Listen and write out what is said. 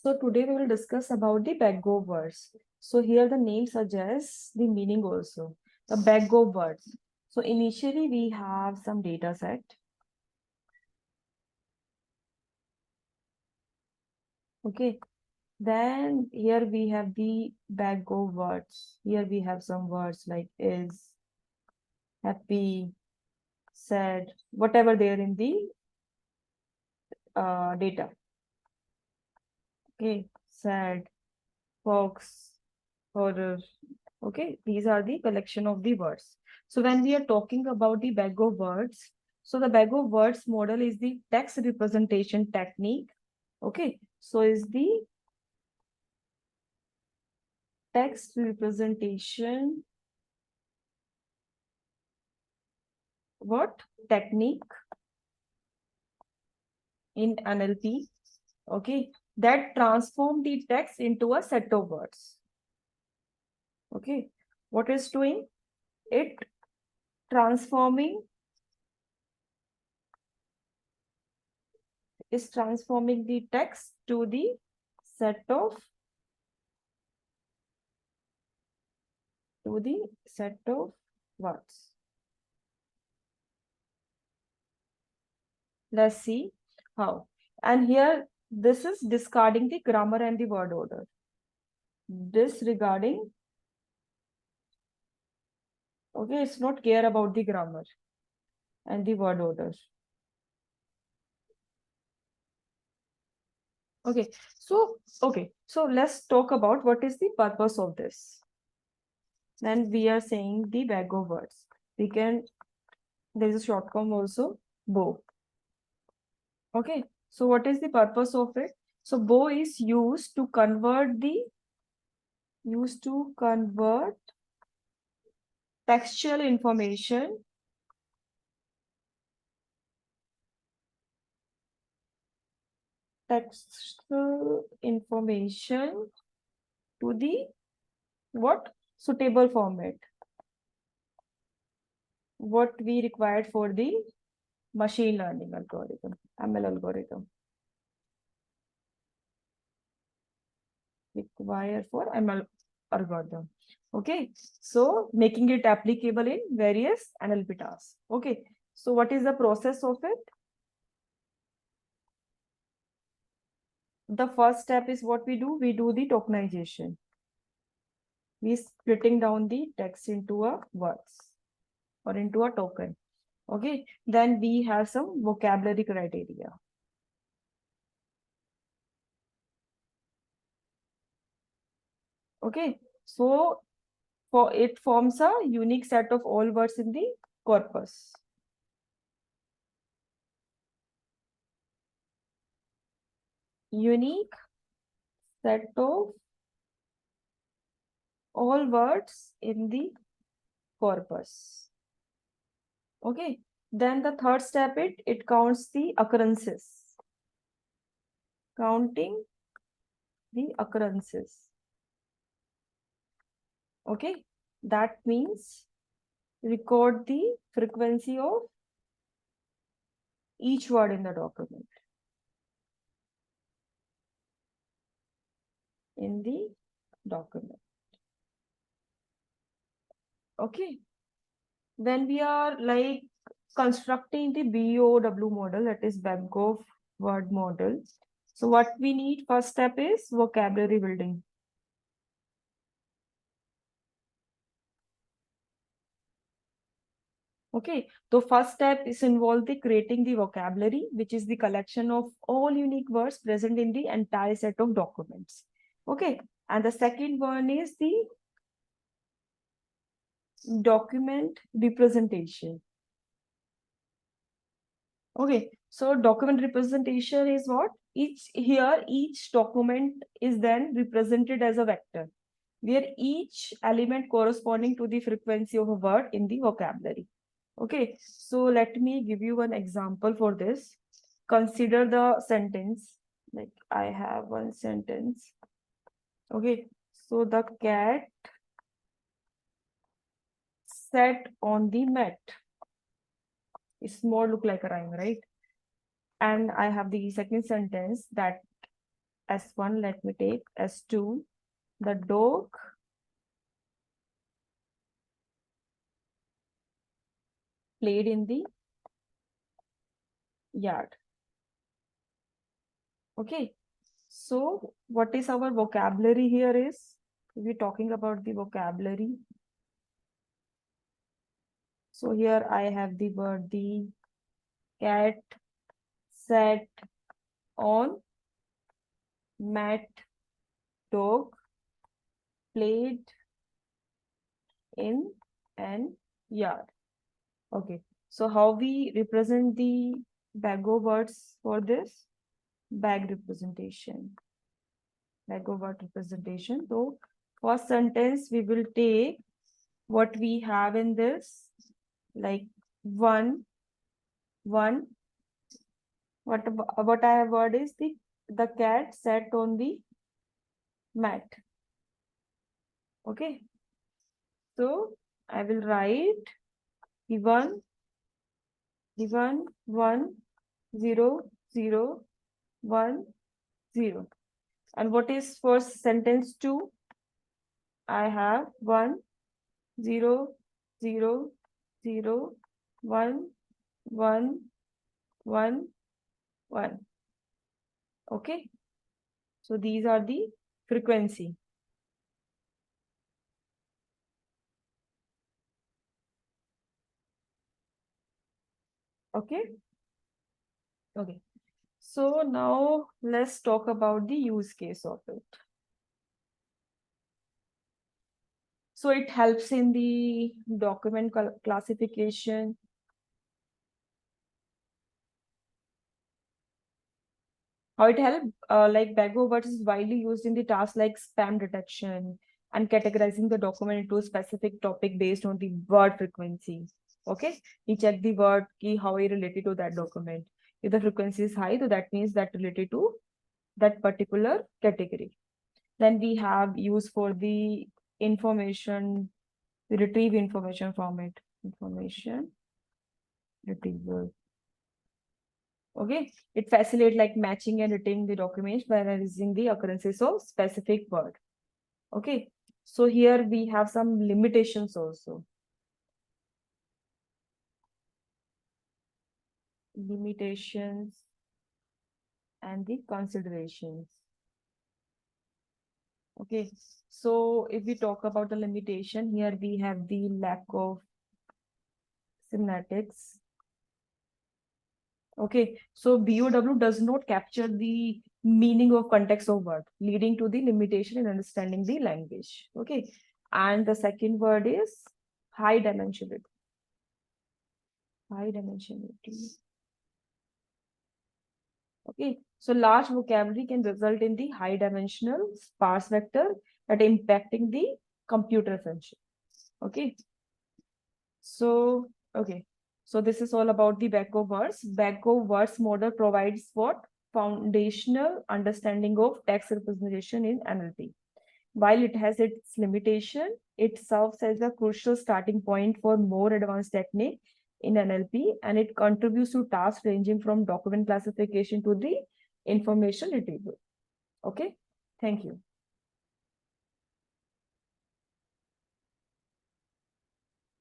So today we will discuss about the backgo words. So here the name suggests the meaning also. The backgo words. So initially we have some data set. Okay. Then here we have the backgo words. Here we have some words like is, happy, sad, whatever they are in the data. Okay. Sad, fox, horror. Okay, these are the collection of the words. So when we are talking about the bag of words, so the bag of words model is the text representation technique. Okay, so is the text representation what technique in NLP? Okay, that transform the text into a set of words. Okay, what is doing? It transforming is transforming the text to the set of words. Let's see how. And here, this is discarding the grammar and the word order. Disregarding, okay, it's not care about the grammar and the word order. Okay, so let's talk about what is the purpose of this. Then we are saying the bag of words. We can, there is a short form also, bow. Okay, so what is the purpose of it? So bow is used to convert textual information to the what suitable format, what we required for the machine learning algorithm, ML algorithm, required for ML algorithm. Okay, so making it applicable in various NLP tasks. Okay, so what is the process of it? The first step is what we do the tokenization. We splitting down the text into a words or into a token. Okay, then we have some vocabulary criteria. Okay, so for it forms a unique set of all words in the corpus. Unique set of all words in the corpus. Okay, then the third step, it counts the occurrences. Counting the occurrences. Okay, that means record the frequency of each word in the document. Okay, when we are like constructing the BOW model, that is Babcock word model. So what we need first step is vocabulary building. Okay, so first step is involved the creating the vocabulary, which is the collection of all unique words present in the entire set of documents. Okay, and the second one is the document representation. Okay, so document representation is what? Each document is then represented as a vector, where each element corresponding to the frequency of a word in the vocabulary. Okay, so let me give you one example for this. Consider the sentence. Like I have one sentence. Okay, so the cat sat on the mat. It's more look like a rhyme, right? And I have the second sentence that S1, let me take S2. The dog played in the yard. Okay. So what is our vocabulary here is, we're talking about the vocabulary. So here I have the word, the cat sat on mat, dog played in an yard. Okay. So how we represent the bago words for this? Bag representation. Bago word representation. So first sentence we will take what we have in this, like one. What I have word is the cat sat on the mat. Okay. So I will write the one, 1, 0, 0, 1, 0. And what is first sentence 2? I have 1, 0, 0, 0, 1, 1, 1, 1. Okay. So these are the frequency. Okay. Okay. So now let's talk about the use case of it. So it helps in the document classification. How it helps, like Bago words is widely used in the tasks like spam detection and categorizing the document into a specific topic based on the word frequency. Okay, you check the word key, how it related to that document. If the frequency is high, so that means that related to that particular category. Then we have use for the information, retrieve information from it. Information retrieval. Okay, it facilitates like matching and retrieving the documents by analyzing the occurrences of specific word. Okay, so here we have some limitations also. Limitations and the considerations. Okay, so if we talk about the limitation, here we have the lack of semantics. Okay, so BOW does not capture the meaning of context of word, leading to the limitation in understanding the language. Okay, and the second word is high dimensionality. High dimensionality. Okay, so large vocabulary can result in the high dimensional sparse vector that impacting the computer function. Okay, so okay, so this is all about the Bago words. Bago words model provides what? Foundational understanding of text representation in NLP. While it has its limitation, it serves as a crucial starting point for more advanced technique in NLP, and it contributes to tasks ranging from document classification to the information retrieval. Okay, thank you.